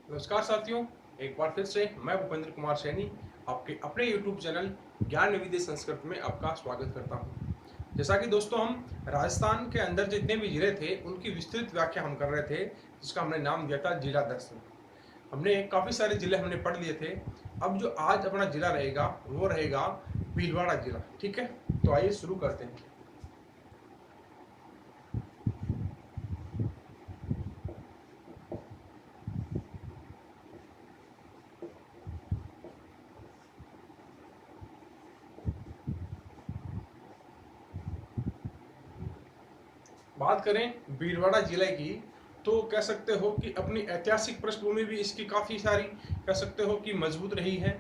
नमस्कार साथियों, एक बार फिर से मैं भूपेंद्र कुमार सैनी आपके अपने YouTube चैनल ज्ञान निविदे संस्कृत में आपका स्वागत करता हूं। जैसा कि दोस्तों हम राजस्थान के अंदर जितने भी जिले थे उनकी विस्तृत व्याख्या हम कर रहे थे, जिसका हमने नाम दिया था जिला दर्शन। हमने काफ़ी सारे जिले हमने पढ़ लिए थे। अब जो आज अपना जिला रहेगा वो रहेगा भीलवाड़ा जिला। ठीक है, तो आइए शुरू करते हैं। बात करें भीलवाड़ा जिले की, तो कह सकते हो कि अपनी ऐतिहासिक पृष्ठभूमि भी इसकी काफ़ी सारी कह सकते हो कि मजबूत रही है।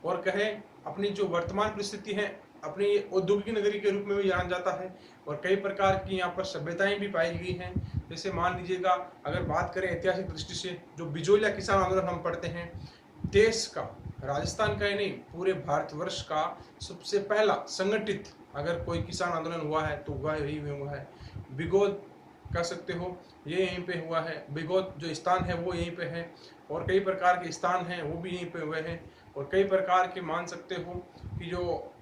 और कहें अपनी जो वर्तमान परिस्थिति है, अपनी औद्योगिक नगरी के रूप में भी जाना जाता है और कई प्रकार की यहाँ पर सभ्यताएं भी पाई गई हैं। जैसे मान लीजिएगा, अगर बात करें ऐतिहासिक दृष्टि से, जो बिजोलिया किसान आंदोलन हम पढ़ते हैं, देश का, राजस्थान का ही नहीं पूरे भारतवर्ष का सबसे पहला संगठित अगर कोई किसान आंदोलन हुआ है तो वह यही हुआ है। बिगोद कह सकते हो ये यहीं पे हुआ है। बिगोद जो स्थान है वो यहीं पे है और कई प्रकार के स्थान हैं वो भी यहीं पे हुए हैं। और कई प्रकार के मान सकते हो कि जो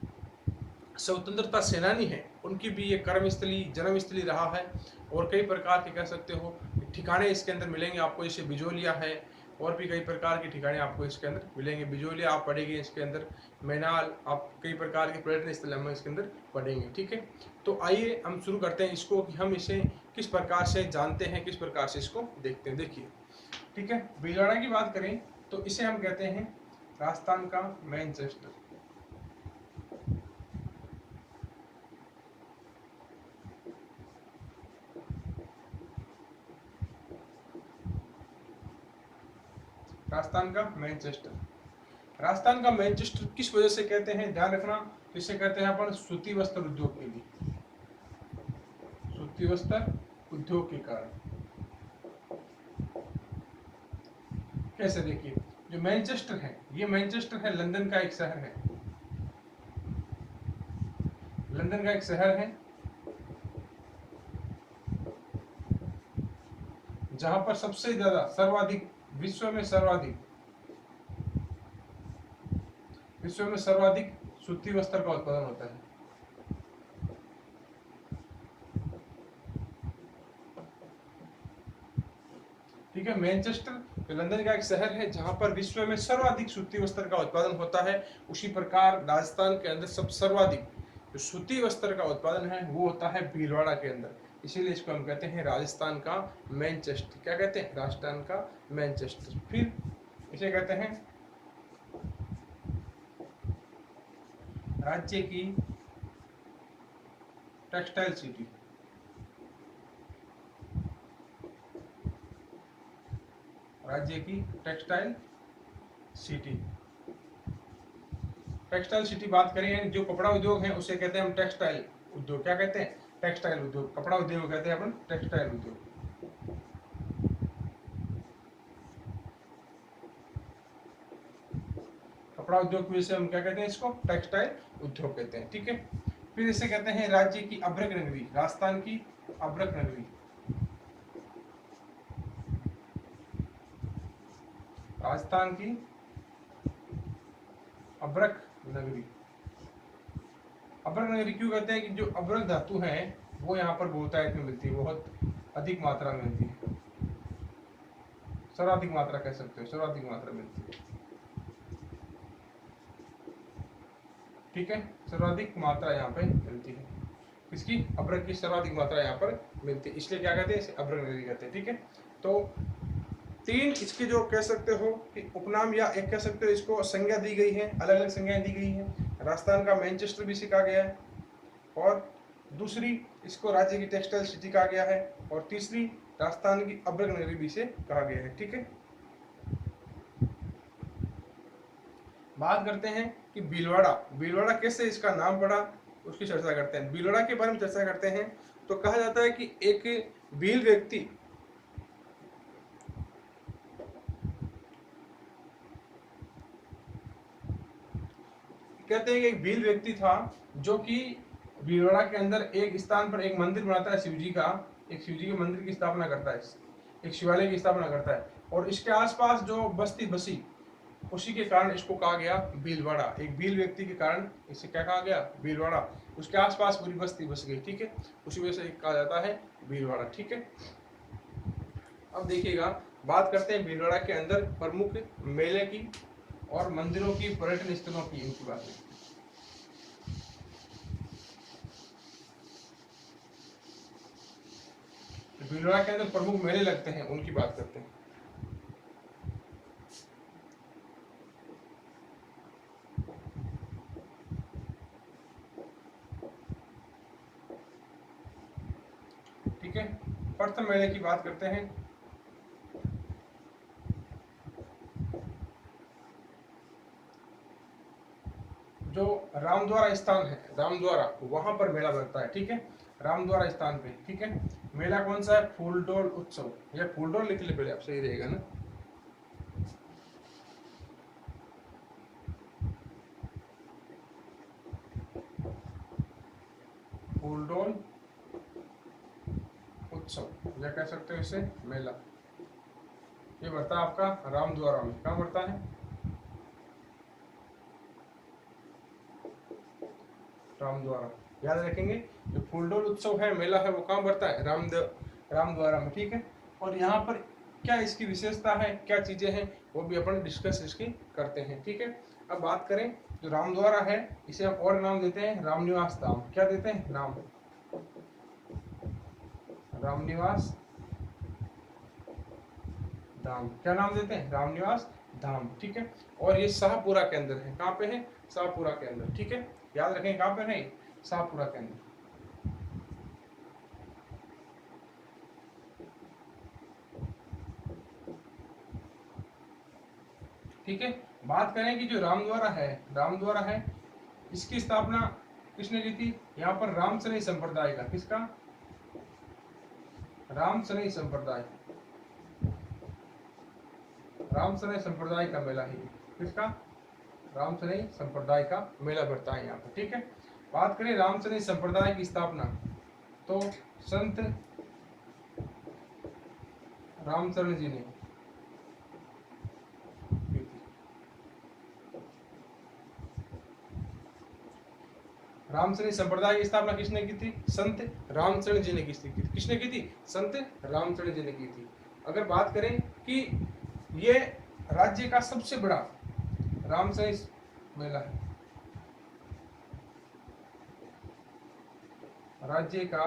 स्वतंत्रता सेनानी हैं उनकी भी ये कर्मस्थली जन्मस्थली रहा है। और कई प्रकार के कह सकते हो ठिकाने इसके अंदर मिलेंगे आपको, जैसे बिजोलिया है और भी कई प्रकार के ठिकाने आपको इसके अंदर मिलेंगे। बिजोलिया आप पढ़ेंगे, इसके अंदर मैनाल, आप कई प्रकार के पर्यटन स्थल हम इसके अंदर पढ़ेंगे। ठीक है, तो आइए हम शुरू करते हैं इसको कि हम इसे किस प्रकार से जानते हैं, किस प्रकार से इसको देखते हैं। देखिए, ठीक है, भीलवाड़ा की बात करें तो इसे हम कहते हैं राजस्थान का मैनचेस्टर। राजस्थान का मैनचेस्टर। राजस्थान का मैनचेस्टर किस वजह से कहते हैं, ध्यान रखना। तो इसे कहते हैं अपन सूती वस्त्र उद्योग के लिए, सूती वस्त्र उद्योग के कारण। कैसे, देखिए, जो मैनचेस्टर है, ये मैनचेस्टर है लंदन का एक शहर है। लंदन का एक शहर है जहां पर सबसे ज्यादा सर्वाधिक विश्व में सर्वाधिक सूती वस्त्र का उत्पादन होता है। ठीक है, मैनचेस्टर लंदन का एक शहर है जहां पर विश्व में सर्वाधिक सूती वस्त्र का उत्पादन होता है। उसी प्रकार राजस्थान के अंदर सब सर्वाधिक जो सूती वस्त्र का उत्पादन है वो होता है भीलवाड़ा के अंदर। इसीलिए इसको हम कहते हैं राजस्थान का मैनचेस्टर। क्या कहते हैं? राजस्थान का मैनचेस्टर। फिर इसे कहते हैं राज्य की टेक्सटाइल सिटी। राज्य की टेक्सटाइल सिटी। टेक्सटाइल सिटी बात करें, जो कपड़ा उद्योग है उसे कहते हैं हम टेक्सटाइल उद्योग। क्या कहते हैं? टेक्सटाइल उद्योग। कपड़ा उद्योग कहते हैं अपन टेक्सटाइल उद्योग। कपड़ा उद्योग की वजह से हम क्या कहते हैं? इसको टेक्सटाइल उद्योग कहते हैं। ठीक है, फिर इसे कहते हैं राज्य की अभ्रक नगरी। राजस्थान की अभ्रक नगरी। राजस्थान की अभ्रक नगरी। अभ्रक नगरी क्यों कहते हैं? कि जो अभ्रक धातु है वो यहाँ पर बहुतायत में मिलती है, बहुत अधिक मात्रा में मिलती है। सर्वाधिक मात्रा कह सकते हो, सर्वाधिक मात्रा मिलती है। ठीक है, सर्वाधिक मात्रा यहाँ पे मिलती है। किसकी? अभ्रक की सर्वाधिक मात्रा यहाँ पर मिलती है, इसलिए क्या कहते हैं? इसे अभ्रक नगरी कहते हैं। ठीक है, तो तीन इसके जो कह सकते हो कि उपनाम या एक कह सकते हो इसको संज्ञा दी गई है, अलग अलग संज्ञाएं दी गई हैं। राजस्थान का मैनचेस्टर भी कहा गया है, और दूसरी इसको राज्य की टेक्सटाइल सिटी कहा गया है, और तीसरी राजस्थान की अभ्रक नगरी भी से कहा गया है। ठीक है, बात करते हैं कि भीलवाड़ा कैसे इसका नाम पड़ा, उसकी चर्चा करते हैं। भीलवाड़ा के बारे में चर्चा करते हैं तो कहा जाता है कि एक भील व्यक्ति कहते हैं कि एक भील व्यक्ति था जो कि भीलवाड़ा के अंदर एक स्थान पर एक मंदिर बनाता है शिव जी का, एक शिव जी के मंदिर की स्थापना करता है, एक शिवालय की स्थापना करता है। और इसके आसपास जो बस्ती बसी, उसी के कारण इसको कहा गया भीलवाड़ा। एक भील व्यक्ति के कारण इसे क्या कहा गया, भीलवाड़ा। उसके आसपास पूरी बस्ती बस गई, ठीक है, उसी वजह से कहा जाता है भीलवाड़ा, ठीक है। अब देखिएगा, बात करते हैं भीलवाड़ा के अंदर प्रमुख मेले की और मंदिरों की, पर्यटन स्थलों की, इनकी बात है। भीलवाड़ा के अंदर प्रमुख मेले लगते हैं, उनकी बात करते हैं। ठीक है, प्रथम मेले की बात करते हैं। जो रामद्वारा स्थान है, रामद्वारा, वहां पर मेला लगता है, ठीक है, रामद्वारा स्थान पे, ठीक है। मेला कौन सा है, फूलडोल उत्सव, या फूलडोल लिख ले पहले, आप सही रहेगा ना। फूलडोल उत्सव या कह सकते हो इसे मेला। ये बढ़ता है आपका रामद्वारा में। कहाँ बढ़ता है, रामद्वारा। याद रखेंगे, जो फूलडोल उत्सव है, मेला है, वो कहाँ बढ़ता है, रामद्वारा में, ठीक है। और यहाँ पर क्या इसकी विशेषता है, क्या चीजें हैं, वो भी अपन डिस्कस इसकी करते हैं, ठीक है। अब बात करें, जो रामद्वारा है, इसे हम और नाम देते हैं रामनिवास धाम। क्या देते हैं नाम, रामनिवास धाम। क्या नाम देते हैं, रामनिवास धाम, ठीक है। और ये शाहपुरा के अंदर है। कहाँ पे है, शाहपुरा के अंदर, ठीक है। याद रखें कहाँ पे है, शाहपुरा के अंदर। ठीक है, बात करें कि जो रामद्वारा है, इसकी स्थापना किसने की थी, यहाँ पर रामसनई संप्रदाय का। किसका, रामसनई संप्रदाय, रामसनई संप्रदाय का मेला है। किसका, रामसनई संप्रदाय का मेला बढ़ता है यहाँ पर, ठीक है। बात करें रामसनई संप्रदाय की स्थापना, तो संत रामचरण जी ने रामचरण संप्रदाय की स्थापना किसने की थी, संत रामचरण जी ने की थी। किसने की थी, संत रामचरण जी ने की थी। अगर बात करें कि ये राज्य का सबसे बड़ा रामचरण मेला है, राज्य का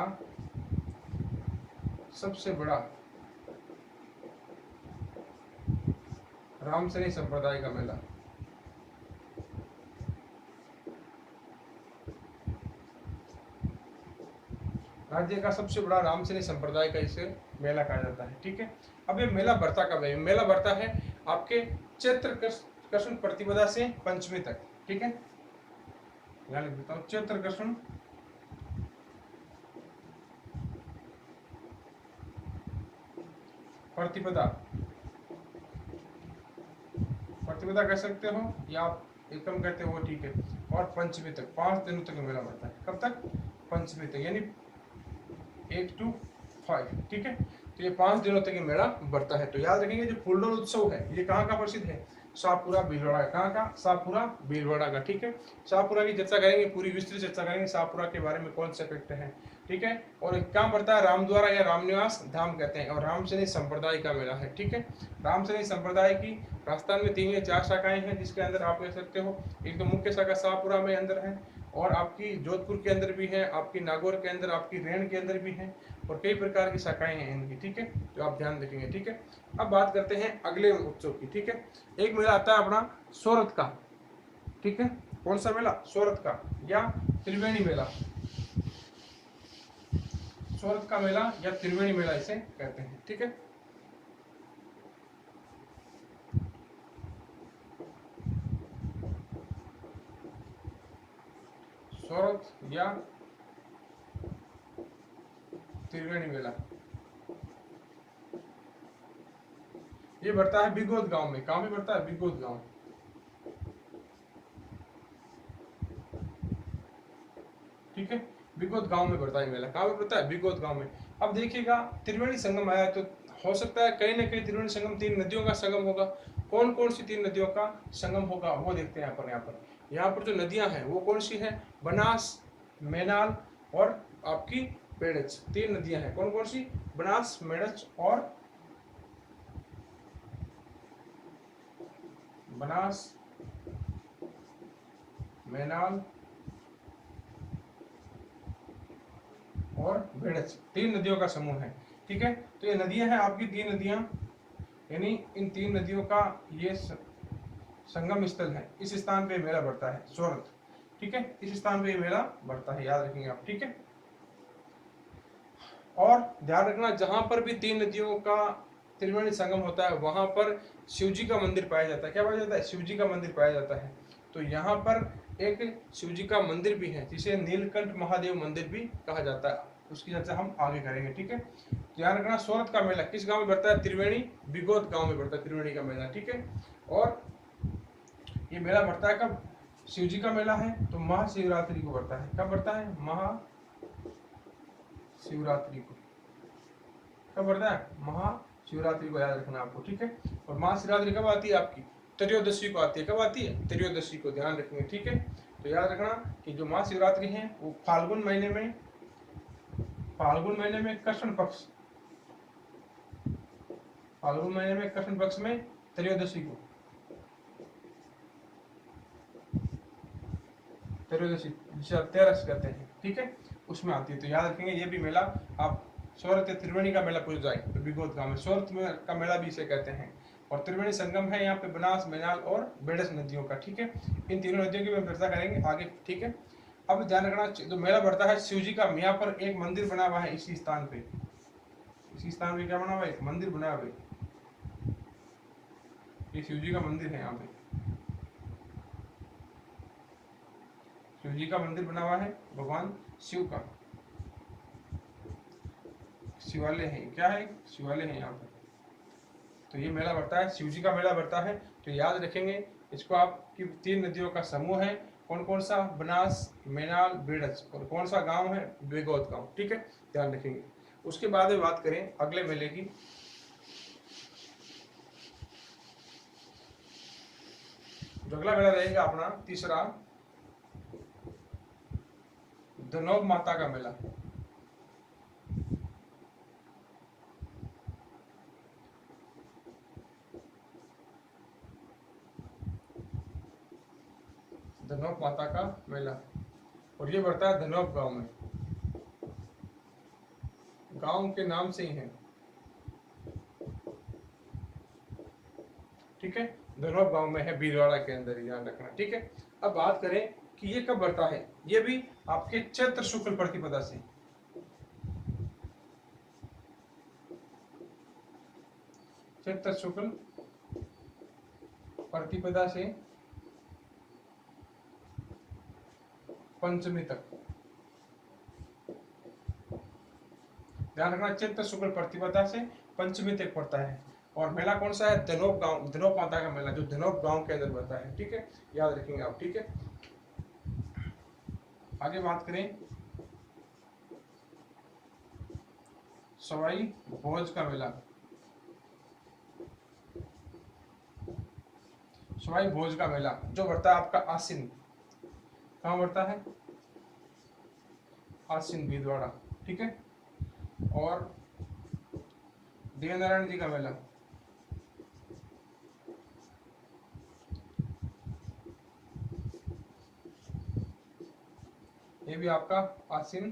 सबसे बड़ा रामचरण संप्रदाय का मेला, राज्य का सबसे बड़ा रामसैनी संप्रदाय का इसे मेला कहा जाता है, ठीक है। अब ये मेला बढ़ता कब है, मेला बढ़ता है आपके चैत्र कृष्ण प्रतिपदा से पंचमी तक, ठीक है। यहाँ लिख देता हूँ, चैत्र कृष्ण प्रतिपदा, प्रतिपदा कह सकते हो या आप एकम कहते हो, ठीक है। और पंचमी तक, 5 दिनों तक मेला बढ़ता है। कब तक, पंचमी तक, यानी 1 to 5, ठीक है। तो ये 5 दिनों तक ये मेला बढ़ता है। तो याद रखेंगे, जो फूलडोल उत्सव है, ये कहाँ का प्रसिद्ध है, शाहपुरा भीलवाड़ा। कहाँ का, शाहपुरा भीलवाड़ा का, ठीक है। शाहपुरा की चर्चा करेंगे, पूरी विस्तृत चर्चा करेंगे शाहपुरा के बारे में, कौन से फैक्ट है, ठीक है। और कहाँ पड़ता है, रामद्वारा या रामनिवास धाम कहते हैं। और रामसैनी संप्रदाय का मेला है, ठीक है। रामसैनी संप्रदाय की राजस्थान में 3 या 4 शाखाएं हैं, जिसके अंदर आप कह सकते हो, एक तो मुख्य शाखा शाहपुरा में अंदर है, और आपकी जोधपुर के अंदर भी है, आपकी नागौर के अंदर, आपकी रेण के अंदर भी है, और कई प्रकार की शाखाएं हैं इनकी, ठीक है। तो आप ध्यान रखेंगे, ठीक है। अब बात करते हैं अगले उत्सव की, ठीक है। एक मेला आता है अपना सोरठ का, ठीक है। कौन सा मेला, सोरठ का, या त्रिवेणी मेला। सोरठ का मेला या त्रिवेणी मेला इसे कहते हैं, ठीक है। सोरठ या त्रिवेणी मेला, ये बढ़ता है बिगोद गांव में। कहां पे बढ़ता है, बिगोद गांव, ठीक है। बिगोद गांव में बढ़ता है मेला। कहां पे बढ़ता है, बिगोद गांव में। अब देखिएगा, त्रिवेणी संगम आया तो हो सकता है कहीं ना कहीं त्रिवेणी संगम 3 नदियों का संगम होगा। कौन कौन सी 3 नदियों का संगम होगा वो देखते हैं अपन। यहाँ पर जो नदियां हैं वो कौन सी है, बनास, मेनाल और आपकी बेड़च। 3 नदियां हैं, कौन कौन सी, बनास, मेड़च और बनास, मेनाल और बेड़च, 3 नदियों का समूह है। ठीक है, तो ये नदियां हैं आपकी 3 नदियां, यानी इन 3 नदियों का ये संगम स्थल है। इस स्थान पे मेला बढ़ता है, सोरठ। ठीक है, इस स्थान पे मेला बढ़ता है, याद रखेंगे आप। ठीक है, और ध्यान रखना जहां पर भी 3 नदियों का त्रिवेणी संगम होता है वहां पर शिव जी का मंदिर पाया जाता है। क्या पाया जाता है, शिव जी का मंदिर पाया जाता है। तो यहाँ पर एक शिव जी का मंदिर भी है जिसे नीलकंठ महादेव मंदिर भी कहा जाता है, उसकी चर्चा हम आगे करेंगे। ठीक है, ध्यान रखना सोरठ का मेला किस गांव में बढ़ता है, त्रिवेणी बिगोद गांव में बढ़ता है त्रिवेणी का मेला। ठीक है, और ये मेला बढ़ता है कब, शिव जी का मेला है तो महाशिवरात्रि को बढ़ता है। कब बढ़ता है, महाशिवरात्रि को। कब बढ़ता है, महाशिवरात्रि को, याद रखना आपको। ठीक है, और महाशिवरात्रि कब आती है आपकी, त्रयोदशी को आती है। कब आती है, त्रयोदशी को, ध्यान रखेंगे। ठीक है, तो याद रखना कि जो महाशिवरात्रि है वो फाल्गुन महीने में कृष्ण पक्ष, फाल्गुन महीने में कृष्ण पक्ष में त्रयोदशी को, त्रयोदशी जिसे तेरस कहते हैं। ठीक है, उसमें आती है। तो याद रखेंगे ये भी मेला आप सोरठ त्रिवेणी का मेला पूछ जाए तो बिगोद गांव में सोरठ का मेला भी इसे कहते हैं। और त्रिवेणी संगम है यहाँ पे बनास, मेनाल और बेड़स नदियों का। ठीक है, इन तीनों नदियों की हम चर्चा करेंगे आगे। ठीक है, अब ध्यान रखना जो मेला बढ़ता है शिव जी का, यहाँ पर एक मंदिर बना हुआ है इसी स्थान पे। इसी स्थान पे क्या बना हुआ है, एक मंदिर बना हुआ है, ये शिव जी का मंदिर है। यहाँ पे शिव जी का मंदिर बना हुआ है, भगवान शिव का शिवालय है। क्या है, शिवालय है यहाँ पे। तो ये मेला बढ़ता है, शिव जी का मेला बढ़ता है। तो याद रखेंगे इसको आपकी 3 नदियों का समूह है। कौन कौन सा, बनास, मेनाल, बेड़च, और कौन सा गांव है, बेगौत गांव। ठीक है, ध्यान रखेंगे। उसके बाद में बात करें अगले मेले की, जो अगला मेला रहेगा अपना तीसरा, धनौब माता का मेला। धनौब माता का मेला, और ये बढ़ता है धनौब गांव में, गांव के नाम से ही है। ठीक है, धनौब गांव में है, भीलवाड़ा के अंदर, ध्यान रखना। ठीक है, अब बात करें कि ये कब बढ़ता है, ये भी आपके चैत्र शुक्ल प्रतिपदा से, चैत्र शुक्ल प्रतिपदा से पंचमी तक। ध्यान रखना चैत्र शुक्ल प्रतिपदा से पंचमी तक पड़ता है। और मेला कौन सा है, धनौब गांव, धनौब माता का मेला जो धनौब गांव के अंदर बढ़ता है। ठीक है, याद रखेंगे आप। ठीक है, आगे बात करें सवाई भोज का मेला। सवाई भोज का मेला जो बढ़ता है आपका आसिन, कहाँ बढ़ता है, आसिन भीलवाड़ा। ठीक है, और देवनारायण जी का मेला, ये भी आपका आसिन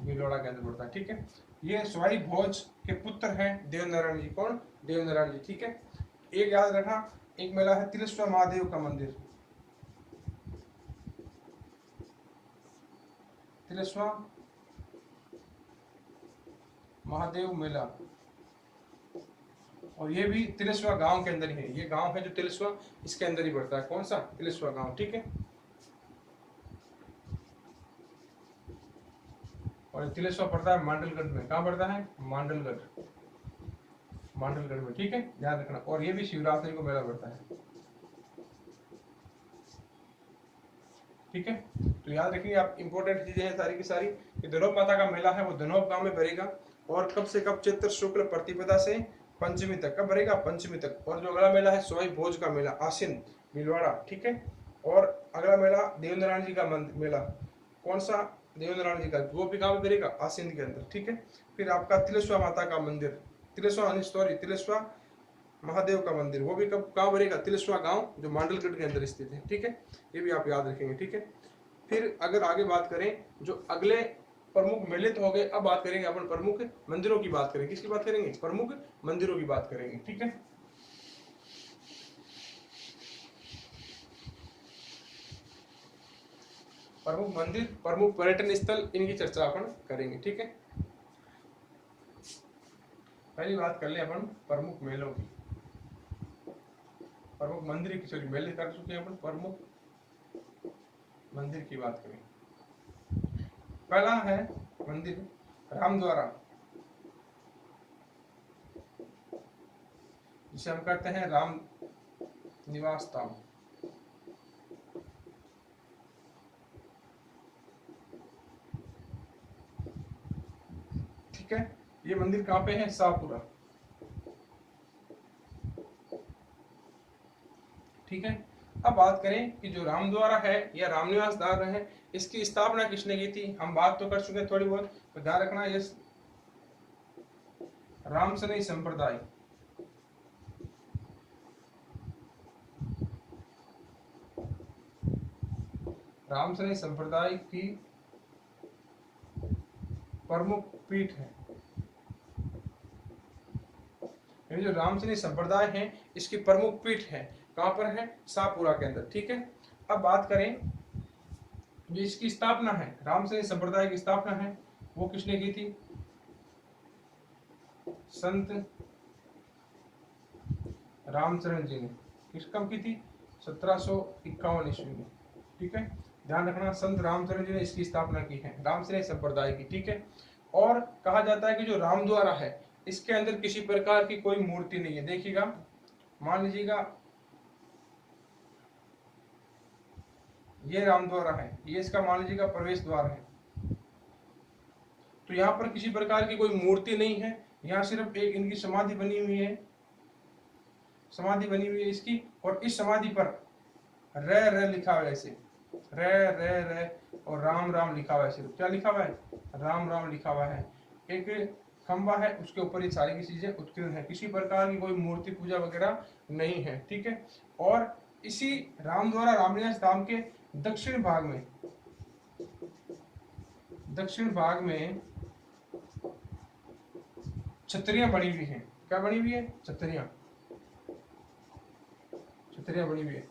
भीलवाड़ा के अंदर पड़ता है। ठीक है, ये सवाई भोज के पुत्र हैं देवनारायण जी। कौन, देवनारायण जी। ठीक है, एक याद रखना, एक मेला है तिलेश्वर महादेव का मंदिर, तिलेश्वर महादेव मेला, और ये भी तिलेश्वर गांव के अंदर ही है। ये गांव है जो तिलेश्वर, इसके अंदर ही पड़ता है। कौन सा, तिलेश्वर गांव। ठीक है, और तिलेश्वर पड़ता है मांडलगढ़ में। कहाँ पड़ता है, मांडलगढ़, मांडलगढ़ में। ठीक है, ध्यान रखना। और ये भी शिवरात्रि को मेला पड़ता है। ठीक है, तो याद रखिए आप, इंपॉर्टेंट चीजें हैं सारी की सारी। कि धनौब माता का मेला है वो धनौब गांव में भरेगा, और कब से कब? चैत्र शुक्ल प्रतिपदा से पंचमी तक। कब रहेगा? पंचमी तक। और जो अगला मेला है सवाई भोज का मेला, आश्विन भीलवाड़ा, ठीक है। और अगला मेला देवनारायण जी का मेला, कौन सा? देवनारायण जी का, वो भी कहाँ पे रहेगा? आश्विन के अंदर, ठीक है। फिर आपका तिलेश्वर माता का मंदिर, तिलेश्वर महादेव का मंदिर, वो भी कब कहाँ बनेगा? तिलेश्वर गांव जो मांडलगढ़ के अंदर स्थित है, ठीक है। ये भी आप याद रखेंगे, ठीक है। फिर अगर आगे बात करें, जो अगले प्रमुख मेले तो हो गए, अब बात करेंगे अपन प्रमुख मंदिरों की बात करेंगे। किसकी बात करेंगे? प्रमुख मंदिरों की बात करेंगे, ठीक है। प्रमुख मंदिर, प्रमुख पर्यटन स्थल, इनकी चर्चा अपन करेंगे, ठीक है। पहली बात कर ले अपन प्रमुख मेलों की। प्रमुख मंदिर की, सॉरी मेले कर चुके हैं अपन, प्रमुख मंदिर की बात करें। पहला है मंदिर रामद्वारा, जिसे हम कहते हैं राम निवास धाम। ठीक है, ये मंदिर कहाँ पे है? शाहपुरा, ठीक है। अब बात करें कि जो रामद्वारा है या रामनिवास धाम है, इसकी स्थापना किसने की थी? हम बात तो कर चुके हैं थोड़ी बहुत, तो ध्यान रखना, ये रामसनई संप्रदाय, रामसनई संप्रदाय की प्रमुख पीठ है। ये जो रामसनई संप्रदाय है, इसकी प्रमुख पीठ है, कहां पर है? शाहपुरा के अंदर, ठीक है। अब बात करें जो इसकी स्थापना है, रामसनई संप्रदाय की स्थापना है, वो किसने की थी? संत रामचरण जी ने। किस कब की थी? 1751 ईस्वी में, ठीक है। ध्यान रखना, संत रामचरण जी ने इसकी स्थापना की है, रामसनई संप्रदाय की, ठीक है। और कहा जाता है कि जो रामद्वारा है, इसके अंदर किसी प्रकार की कोई मूर्ति नहीं है। देखिएगा, मान लीजिएगा ये रामद्वारा है, ये इसका मान लीजिएगा प्रवेश द्वार है, तो यहाँ पर किसी प्रकार की कोई मूर्ति नहीं है, यहाँ सिर्फ एक इनकी समाधि बनी हुई है, समाधि बनी हुई है इसकी। और इस समाधि पर र लिखा हुआ है, ऐसे र और राम राम लिखा हुआ है। सिर्फ क्या लिखा हुआ है? राम राम लिखा हुआ है। एक खंबा है, उसके ऊपर ये सारी की चीजें उत्कीर्ण है, किसी प्रकार की कोई मूर्ति पूजा वगैरह नहीं है, ठीक है। और इसी रामद्वारा रामनिवास धाम के दक्षिण भाग में छतरियां बनी हुई हैं। क्या बनी हुई है? छतरियां बनी हुई है।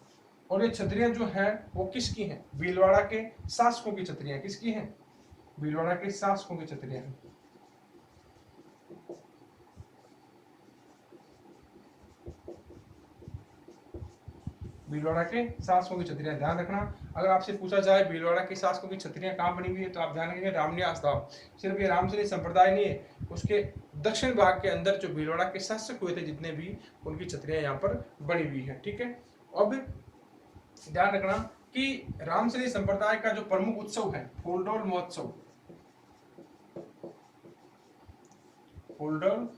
और ये छतरियां जो है वो किसकी हैं? भीलवाड़ा के शासकों की छतरियां। किसकी हैं? भीलवाड़ा के शासकों की छतरियां हैं। भीलवाड़ा के शासकों की छतरियां, ध्यान रखना। अगर आपसे पूछा जाए भीलवाड़ा के शासकों की छतरियां कहाँ बनी हुई है, तो आप ध्यान रखेंगे रामनिवास धाम। सिर्फ ये रामसनई संप्रदाय नहीं है, उसके दक्षिण भाग के अंदर जो भीलवाड़ा के शासक हुए थे जितने भी, उनकी छतरियां यहाँ पर बनी हुई है, ठीक है। अब ध्यान रखना कि रामसनई संप्रदाय का जो प्रमुख उत्सव है फूलडोल महोत्सव, फूलडोल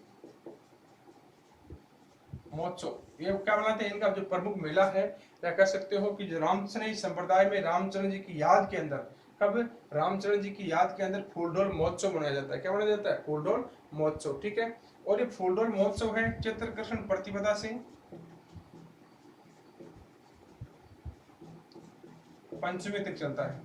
महोत्सव, ये क्या बनाते हैं? इनका जो प्रमुख मेला है, या कह सकते हो कि जो रामसनई संप्रदाय में रामचंद्र जी की याद के अंदर, कब? रामचंद्र जी की याद के अंदर फूलडोल महोत्सव मनाया जाता है। क्या मनाया जाता है? फूलडोल महोत्सव, ठीक है। और ये फूलडोल महोत्सव है चैत्र कृष्ण प्रतिपदा से पंचमी तक चलता है,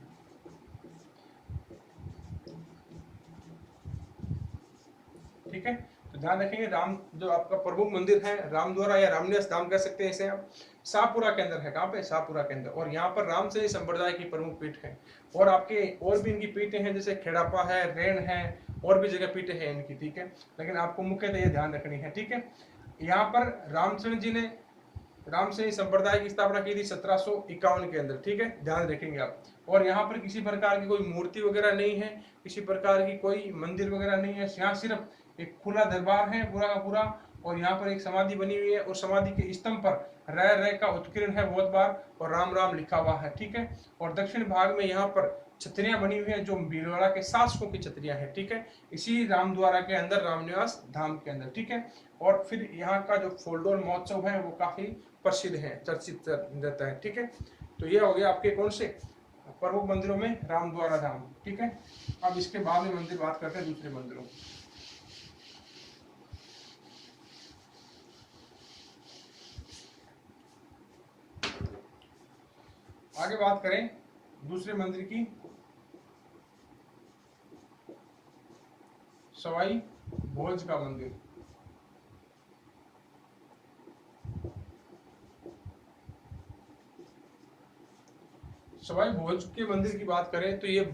ठीक है। तो ध्यान रखेंगे, राम जो आपका प्रमुख मंदिर है रामद्वारा या रामनिवास धाम कह सकते हैं इसे आप, शाहपुरा के अंदर है। कहाँ पे? शाहपुरा के अंदर। और यहाँ पर रामसनई संप्रदाय की प्रमुख पीठ है। और आपके और भी इनकी पीठें हैं, जैसे खेड़ापा है, रेण है, और भी जगह पीठें हैं इनकी, ठीक है। लेकिन आपको मुख्यतः ये ध्यान रखनी है, ठीक है। यहाँ पर रामचंद्र जी ने रामसनई संप्रदाय की स्थापना की थी 1751 के अंदर, ठीक है, ध्यान रखेंगे आप। और यहाँ पर किसी प्रकार की कोई मूर्ति वगैरह नहीं है, किसी प्रकार की कोई मंदिर वगैरह नहीं है, यहाँ सिर्फ एक खुला दरबार है पूरा का पूरा। और यहाँ पर एक समाधि बनी हुई है, और समाधि के स्तंभ पर र का उत्कीर्ण है बहुत बार, और राम राम लिखा हुआ है, ठीक है। और दक्षिण भाग में यहाँ पर छतरियां बनी हुई हैं जो भीलवाड़ा के शासकों की छतरियां हैं, ठीक है, इसी रामद्वारा के अंदर, रामनिवास धाम के अंदर, ठीक है। और फिर यहाँ का जो फूलडोल महोत्सव है वो काफी प्रसिद्ध है, चर्चित रहता है, ठीक है। तो ये हो गया आपके कौन से प्रमुख मंदिरों में रामद्वारा धाम, ठीक है। अब इसके बाद में मंदिर बात करते हैं दूसरे मंदिरों। आगे बात करें दूसरे मंदिर की, सवाई भोज का मंदिर। सवाई भोज के मंदिर की बात करें तो ये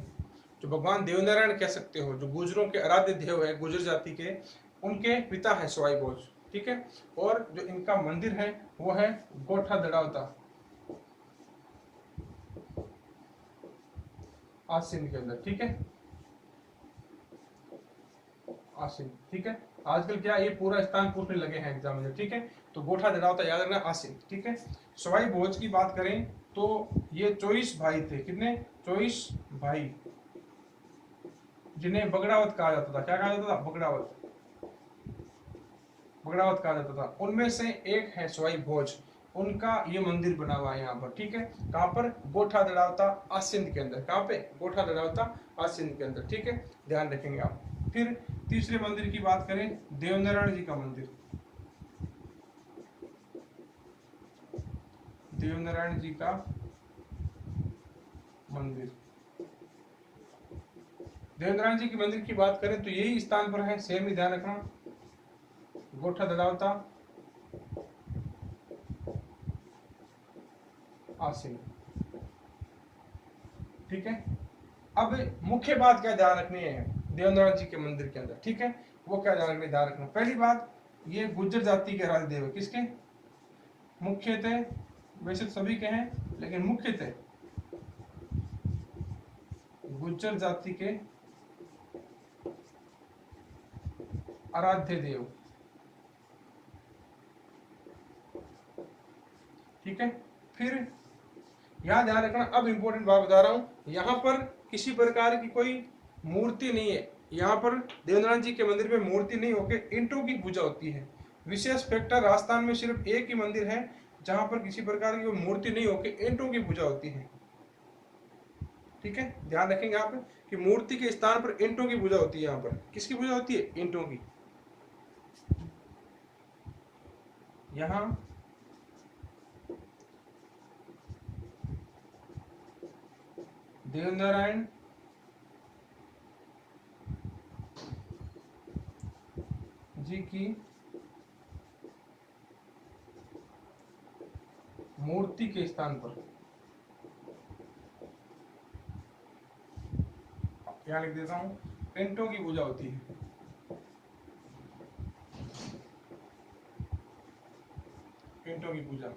जो भगवान देवनारायण कह सकते हो, जो गुजरों के आराध्य देव है, गुजर जाति के, उनके पिता है सवाई भोज, ठीक है। और जो इनका मंदिर है वो है गोठा दड़ावता, आसिन के अंदर, ठीक है, आसिन, ठीक है। आजकल क्या ये पूरा स्थान पूछने लगे हैं एग्जाम में, ठीक है। तो गोठा दड़ावता याद रखना, आसिन, ठीक है। सवाई भोज की बात करें तो ये 24 भाई थे, कितने, 24 भाई, जिन्हें बगड़ावत कहा जाता था। क्या कहा जाता था, बगड़ावत, बगड़ावत कहा जाता था। उनमें से एक है सवाई भोज, उनका ये मंदिर बना हुआ है यहाँ पर, ठीक है। कहाँ पर, गोठा दड़ावता आसिंद के अंदर। कहाँ पे, गोठा दड़ावता आसिंद के अंदर, ठीक है, ध्यान रखेंगे आप। फिर तीसरे मंदिर की बात करें, देवनारायण जी का मंदिर, देवनारायण जी का मंदिर। देवनारायण जी के मंदिर की बात करें तो यही स्थान पर है, सेम ही ध्यान रखना, गोठा दड़ावता आसिन, ठीक है। अब मुख्य बात क्या ध्यान रखनी है देवनारायण जी के मंदिर के अंदर, ठीक है, वो क्या ध्यान रखनी, ध्यान रखना। पहली बात, ये गुज्जर जाति के आराध्य देव, किसके, मुख्य थे, वैसे सभी के हैं लेकिन मुख्य थे गुज्जर जाति के आराध्य देव, ठीक है। फिर यहां ध्यान रखना, अब इंपॉर्टेंट बात बता रहा हूं, यहां पर किसी प्रकार की कोई मूर्ति नहीं है। यहाँ पर देवनारायण जी के मंदिर में मूर्ति नहीं होकर ईंटों की पूजा होती है। विशेष फैक्टर, राजस्थान में सिर्फ एक ही मंदिर है जहां पर किसी प्रकार की मूर्ति नहीं होकर ईंटों की पूजा होती है, ठीक है। ध्यान रखेंगे आप कि मूर्ति के स्थान पर ईंटों की पूजा होती है। यहाँ पर किसकी पूजा होती है, ईंटों की। यहाँ देवनारायण जी की मूर्ति के स्थान पर, क्या लिख देता हूं, ईंटों की पूजा होती है, ईंटों की पूजा,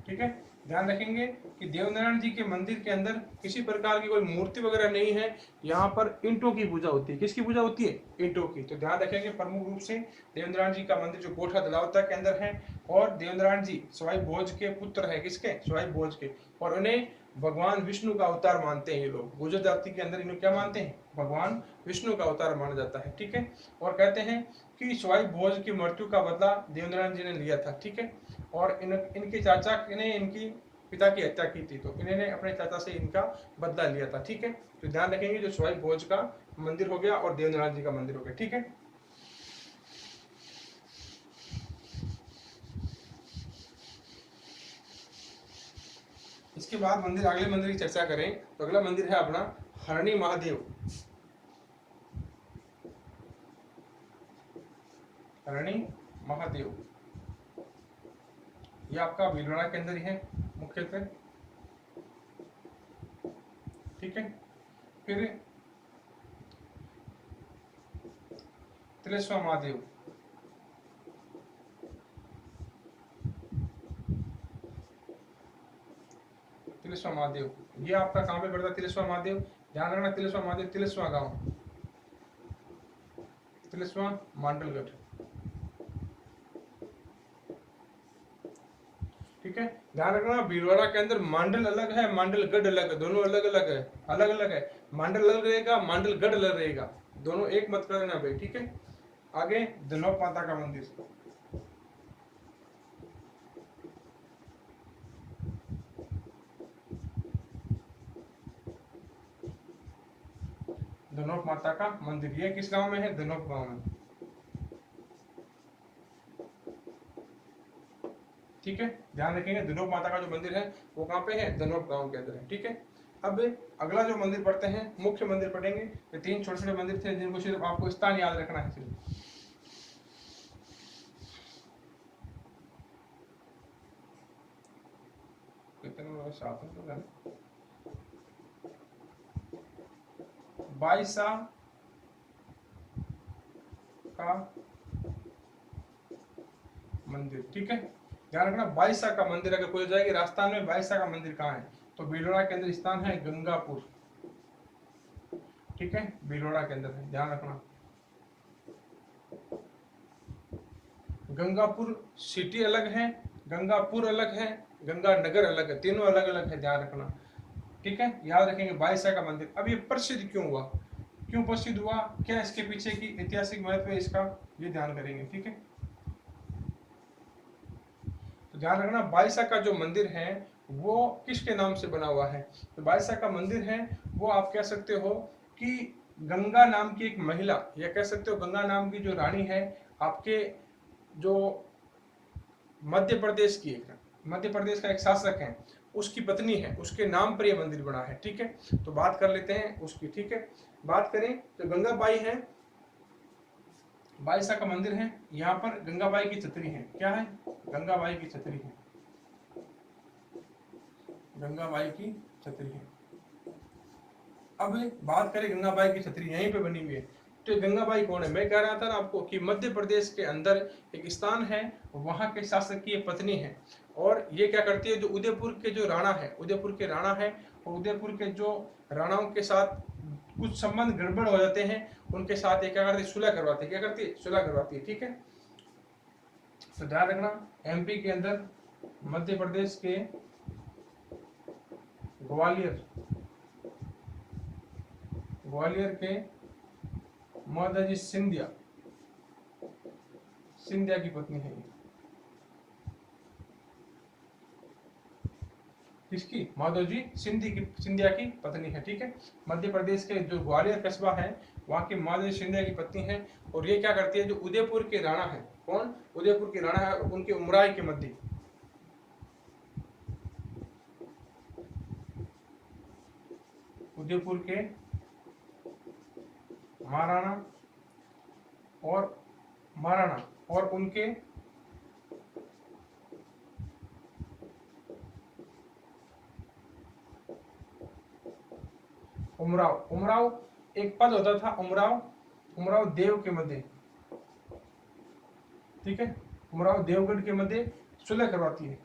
ठीक है। ध्यान रखेंगे कि देवनारायण जी के मंदिर के अंदर किसी प्रकार की कोई मूर्ति वगैरह नहीं है, यहाँ पर ईंटों की पूजा होती है। किसकी पूजा होती है, ईंटों की। तो ध्यान रखेंगे प्रमुख रूप से देवनारायण जी का मंदिर जो गोठा दलावता के अंदर है, और देवनारायण जी सवाई भोज के पुत्र है, किसके, सवाई भोज के, और उन्हें भगवान विष्णु का अवतार मानते हैं ये लोग। गुर्जर जाति के अंदर इन्हें क्या मानते हैं, भगवान विष्णु का अवतार माना जाता है, ठीक है। और कहते हैं कि सवाई भोज की मृत्यु का बदला देवनारायण जी ने लिया था, ठीक है। और इनके चाचा ने इनकी पिता की हत्या की थी, तो इन्होंने अपने चाचा से इनका बदला लिया था, ठीक है। तो ध्यान रखेंगे, जो सवाई भोज का मंदिर हो गया और देवनारायण जी का मंदिर हो गया, ठीक है। इसके बाद मंदिर, अगले मंदिर की चर्चा करें तो अगला मंदिर है अपना हरणी महादेव। हरणी महादेव, ये आपका भीलवाड़ा के अंदर ही है मुख्यतः, ठीक है। फिर तिलेश्वर महादेव, तिलेश्वर महादेव, ये आपका कहां पे पड़ता है, तिलेश्वर महादेव। ध्यान रखना, तिलेश्वर महादेव, तिलेश्वर गांव, तिलेश्वर मांडलगढ़, ठीक है, ध्यान रखना भीलवाड़ा के अंदर मांडल अलग है, मांडलगढ़ अलग है, दोनों अलग अलग है, अलग अलग है। मांडल अलग रहेगा, मांडलगढ़ अलग रहेगा, दोनों एक मत करना भाई, ठीक है। आगे धनौप माता का मंदिर, धनौप माता का मंदिर, ये किस गांव में है? धनौप गांव में, ठीक है। ध्यान रखेंगे धनौप माता का जो मंदिर है वो कहाँ पे है? धनौप गांव के अंदर है, ठीक है। अब अगला जो मंदिर पढ़ते हैं, मुख्य मंदिर पढ़ेंगे। ये 3 छोटे छोटे मंदिर थे जिनको सिर्फ आपको स्थान याद रखना है सिर्फ। बाईसा का मंदिर, ठीक है। ध्यान रखना बाईसा का मंदिर अगर कोई जाएगी राजस्थान में, बाईसा का मंदिर कहाँ है? तो भीलवाड़ा के अंदर स्थान है गंगापुर, ठीक है, भीलवाड़ा के अंदर है, ध्यान रखना। गंगापुर सिटी अलग है, गंगापुर अलग है, गंगानगर अलग है, तीनों अलग अलग है, ध्यान रखना, ठीक है। याद रखेंगे बाईसा का मंदिर। अब ये प्रसिद्ध क्यों हुआ, क्यों प्रसिद्ध हुआ, क्या इसके पीछे की ऐतिहासिक महत्व है इसका, ये ध्यान करेंगे, ठीक है। तो ध्यान रखना बाईसा का जो मंदिर है वो किसके नाम से बना हुआ है? तो बाईसा का मंदिर है वो आप कह सकते हो कि गंगा नाम की एक महिला, या कह सकते हो गंगा नाम की जो रानी है आपके, जो मध्य प्रदेश की, मध्य प्रदेश का एक शासक है, उसकी पत्नी है, उसके नाम पर यह मंदिर बना है, ठीक है। तो बात कर लेते हैं उसकी, ठीक है। बात करें तो गंगाबाई है, बाईसा का मंदिर है, यहाँ पर गंगाबाई की छतरी है, क्या है? गंगाबाई की छतरी है, गंगाबाई की छतरी है। अब बात करें गंगाबाई की छतरी यहीं पे बनी हुई है, तो गंगाबाई कौन है? मैं कह रहा था ना आपको कि मध्य प्रदेश के अंदर एक स्थान है, वहां के शासक की पत्नी है, और ये क्या करती है, जो उदयपुर के जो राणा है, उदयपुर के राणा है, और उदयपुर के जो राणाओं के साथ कुछ संबंध गड़बड़ हो जाते हैं, उनके साथ ये क्या करती है, सुलह करवाती है, क्या करती है, सुलह करवाती है, ठीक है। तो ध्यान रखना एमपी के अंदर, मध्य प्रदेश के ग्वालियर, ग्वालियर के माधोजी सिंधिया, सिंधिया की पत्नी है ये, किसकी? माधोजी सिंधिया की पत्नी है, ठीक है। मध्य प्रदेश के जो ग्वालियर कस्बा है वहां की माधोजी सिंधिया की पत्नी है, और ये क्या करती है, जो उदयपुर के राणा है, कौन? उदयपुर के राणा है, उनके उमराई के मध्य, उदयपुर के महाराणा और उनके उमराव एक पद होता था, उमराव देव के मध्य, ठीक है, उमराव देवगढ़ के मध्य सुलह करवाती है,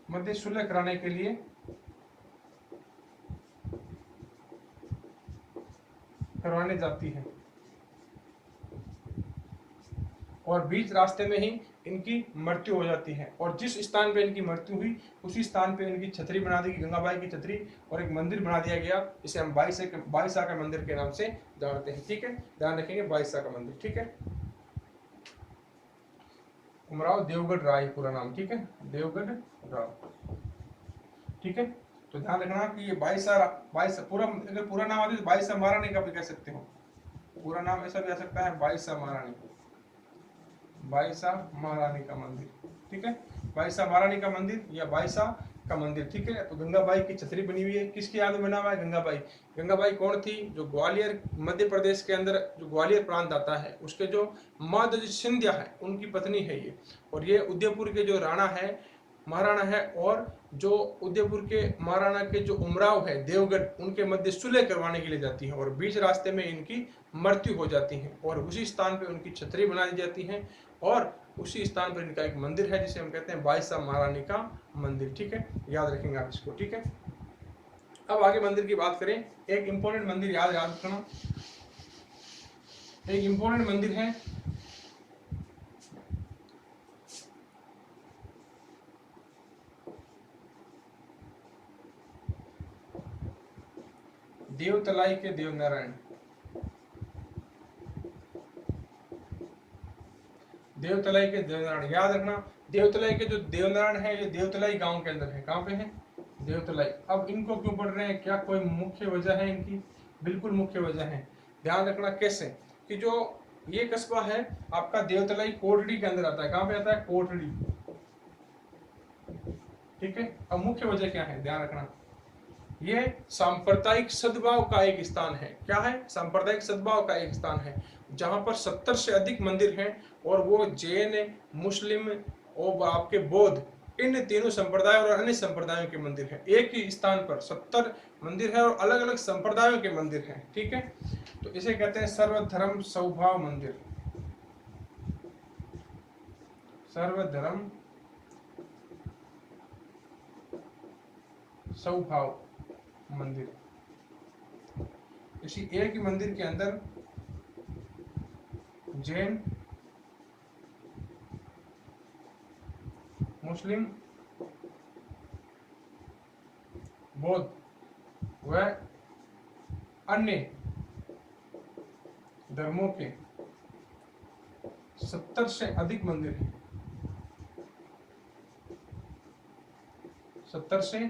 मध्य सुलह कराने के लिए करवाने जाती है, और बीच रास्ते में ही इनकी मृत्यु हो जाती है, और जिस स्थान पे इनकी मृत्यु हुई उसी स्थान पे इनकी छतरी बना दी, गंगाबाई की छतरी, और एक मंदिर बना दिया गया, इसे हम बाईसा का मंदिर के नाम से जानते हैं, ठीक है। ध्यान रखेंगे बाईसा का मंदिर, ठीक है। उमराव देवगढ़ राय पूरा नाम, ठीक है, देवगढ़ राव, ठीक है। तो ध्यान रखना कि ये बाईसा पूरा, अगर पूरा नाम आते तो बाईसा महारानी का भी कह सकते हो, पूरा नाम ऐसा भी आ सकता है बाईसा महारानी, बाईसा महारानी का मंदिर, ठीक है, बाईसा महारानी का मंदिर या बाईसा का मंदिर, ठीक है। तो गंगाबाई की छतरी बनी हुई है, किसकी याद में बना हुआ है? गंगाबाई। गंगाबाई कौन थी? जो ग्वालियर, मध्य प्रदेश के अंदर जो ग्वालियर प्रांत आता है उसके जो माधोजी सिंधिया है उनकी पत्नी है ये, और ये उदयपुर के जो राणा है, महाराणा है, और जो उदयपुर के महाराणा के जो उमराव है देवगढ़, उनके मध्य सुलह करवाने के लिए जाती है, और बीच रास्ते में इनकी मृत्यु हो जाती है, और उसी स्थान पे उनकी छतरी बना दी जाती है, और उसी स्थान पर इनका एक मंदिर है जिसे हम कहते हैं बाईसा महारानी का मंदिर, ठीक है। याद रखेंगे आप इसको, ठीक है। अब आगे मंदिर की बात करें, एक इंपॉर्टेंट मंदिर याद रखना, एक इंपॉर्टेंट मंदिर है देवतलाई के देवनारायण, देवतलाई के देवनारायण, याद रखना देवतलाई के जो देवनारायण है ये देवतलाई गांव के अंदर है। कहाँ पे है? देवतलाई। अब इनको क्यों पढ़ रहे हैं, क्या कोई मुख्य वजह है इनकी? बिल्कुल मुख्य वजह है। ध्यान रखना कैसे कि जो ये कस्बा है आपका देवतलाई कोटड़ी के अंदर आता है। कहाँ पे आता है? कोटड़ी। ठीक है। अब मुख्य वजह क्या है, ध्यान रखना, ये सांप्रदायिक सद्भाव का एक स्थान है। क्या है? सांप्रदायिक सद्भाव का एक स्थान है जहां पर 70 से अधिक मंदिर हैं और वो जैन, मुस्लिम और आपके बौद्ध, इन तीनों संप्रदाय और अन्य संप्रदायों के मंदिर हैं। एक ही स्थान पर 70 मंदिर है और अलग अलग संप्रदायों के मंदिर हैं। ठीक है। तो इसे कहते हैं सर्वधर्म सौभाव मंदिर, सर्वधर्म सौभाव मंदिर। इसी एक ही मंदिर के अंदर जैन, मुस्लिम, बौद्ध व अन्य धर्मों के 70 से अधिक मंदिर हैं। 70 से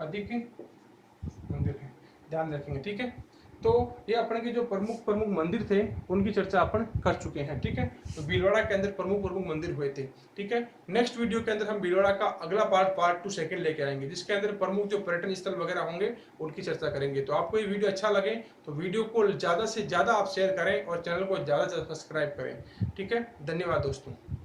अधिक मंदिर हैं, ध्यान रखेंगे। ठीक है। तो ये अपने के जो प्रमुख मंदिर थे उनकी चर्चा अपन कर चुके हैं। ठीक है। तो भीलवाड़ा के अंदर प्रमुख मंदिर हुए थे। ठीक है। नेक्स्ट वीडियो के अंदर हम भीलवाड़ा का अगला पार्ट 2 सेकंड लेके आएंगे, जिसके अंदर प्रमुख जो पर्यटन स्थल वगैरह होंगे उनकी चर्चा करेंगे। तो आपको ये वीडियो अच्छा लगे तो वीडियो को ज्यादा से ज्यादा आप शेयर करें और चैनल को ज्यादा से सब्सक्राइब करें। ठीक है। धन्यवाद दोस्तों।